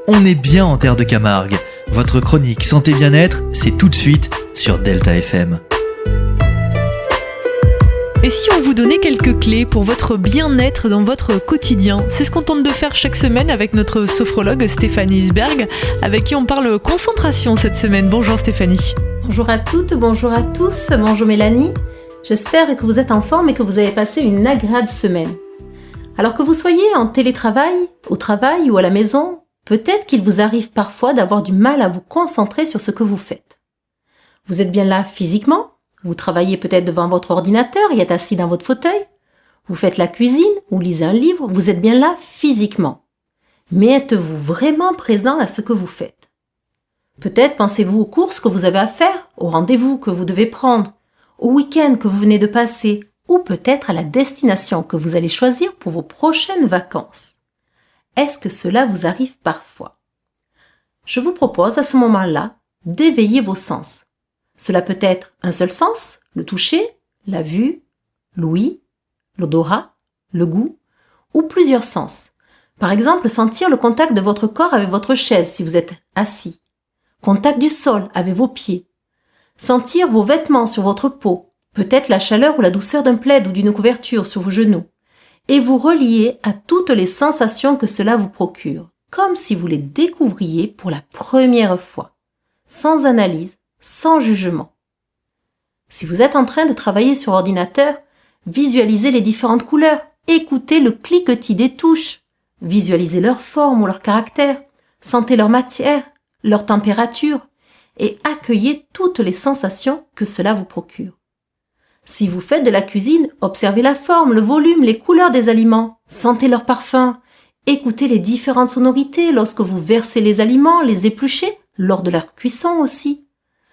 On est bien en terre de Camargue. Votre chronique Santé Bien-être, c'est tout de suite sur Delta FM. Et si on vous donnait quelques clés pour votre bien-être dans votre quotidien ? C'est ce qu'on tente de faire chaque semaine avec notre sophrologue Stéphanie Isberg, avec qui on parle concentration cette semaine. Bonjour Stéphanie. Bonjour à toutes, bonjour à tous, bonjour Mélanie. J'espère que vous êtes en forme et que vous avez passé une agréable semaine. Alors que vous soyez en télétravail, au travail ou à la maison, peut-être qu'il vous arrive parfois d'avoir du mal à vous concentrer sur ce que vous faites. Vous êtes bien là physiquement ? Vous travaillez peut-être devant votre ordinateur et êtes assis dans votre fauteuil. Vous faites la cuisine ou lisez un livre, vous êtes bien là physiquement. Mais êtes-vous vraiment présent à ce que vous faites ? Peut-être pensez-vous aux courses que vous avez à faire, aux rendez-vous que vous devez prendre, au week-end que vous venez de passer, ou peut-être à la destination que vous allez choisir pour vos prochaines vacances. Est-ce que cela vous arrive parfois ? Je vous propose à ce moment-là d'éveiller vos sens. Cela peut être un seul sens, le toucher, la vue, l'ouïe, l'odorat, le goût, ou plusieurs sens. Par exemple, sentir le contact de votre corps avec votre chaise si vous êtes assis. Contact du sol avec vos pieds. Sentir vos vêtements sur votre peau, peut-être la chaleur ou la douceur d'un plaid ou d'une couverture sur vos genoux. Et vous relier à toutes les sensations que cela vous procure, comme si vous les découvriez pour la première fois, sans analyse, sans jugement. Si vous êtes en train de travailler sur ordinateur, visualisez les différentes couleurs, écoutez le cliquetis des touches, visualisez leur forme ou leur caractère, sentez leur matière, leur température et accueillez toutes les sensations que cela vous procure. Si vous faites de la cuisine, observez la forme, le volume, les couleurs des aliments, sentez leur parfum, écoutez les différentes sonorités lorsque vous versez les aliments, les épluchez, lors de leur cuisson aussi.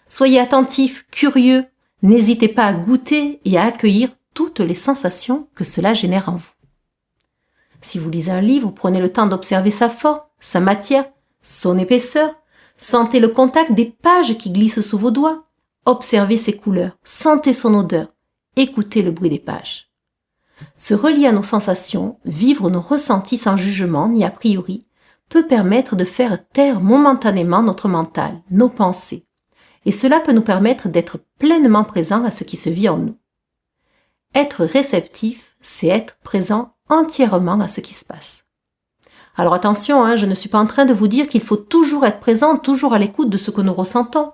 Soyez attentifs, curieux, n'hésitez pas à goûter et à accueillir toutes les sensations que cela génère en vous. Si vous lisez un livre, prenez le temps d'observer sa forme, sa matière, son épaisseur, sentez le contact des pages qui glissent sous vos doigts, observez ses couleurs, sentez son odeur, écoutez le bruit des pages. Se relier à nos sensations, vivre nos ressentis sans jugement ni a priori, peut permettre de faire taire momentanément notre mental, nos pensées. Et cela peut nous permettre d'être pleinement présents à ce qui se vit en nous. Être réceptif, c'est être présent entièrement à ce qui se passe. Alors attention, je ne suis pas en train de vous dire qu'il faut toujours être présent, toujours à l'écoute de ce que nous ressentons,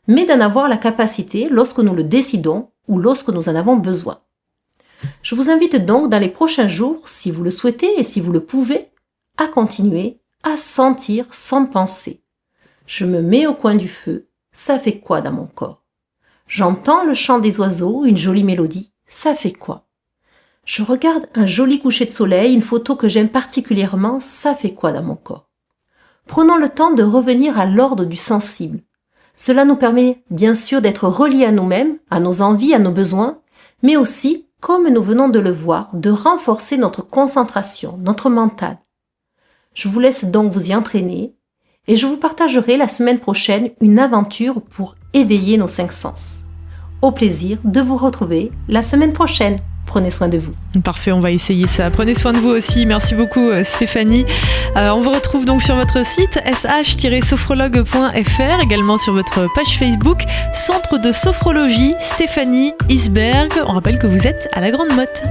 mais d'en avoir la capacité lorsque nous le décidons ou lorsque nous en avons besoin. Je vous invite donc dans les prochains jours, si vous le souhaitez et si vous le pouvez, à continuer à sentir sans penser. Je me mets au coin du feu. Ça fait quoi dans mon corps ? J'entends le chant des oiseaux, une jolie mélodie. Ça fait quoi ? Je regarde un joli coucher de soleil, une photo que j'aime particulièrement. Ça fait quoi dans mon corps ? Prenons le temps de revenir à l'ordre du sensible. Cela nous permet bien sûr d'être reliés à nous-mêmes, à nos envies, à nos besoins, mais aussi, comme nous venons de le voir, de renforcer notre concentration, notre mental. Je vous laisse donc vous y entraîner. Et je vous partagerai la semaine prochaine une aventure pour éveiller nos 5 sens. Au plaisir de vous retrouver la semaine prochaine. Prenez soin de vous. Parfait, on va essayer ça. Prenez soin de vous aussi. Merci beaucoup Stéphanie. On vous retrouve donc sur votre site sh-sophrologue.fr, également sur votre page Facebook, Centre de sophrologie Stéphanie Isberg. On rappelle que vous êtes à la Grande Motte.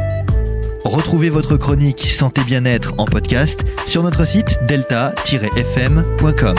Retrouvez votre chronique Santé Bien-être en podcast sur notre site delta-fm.com.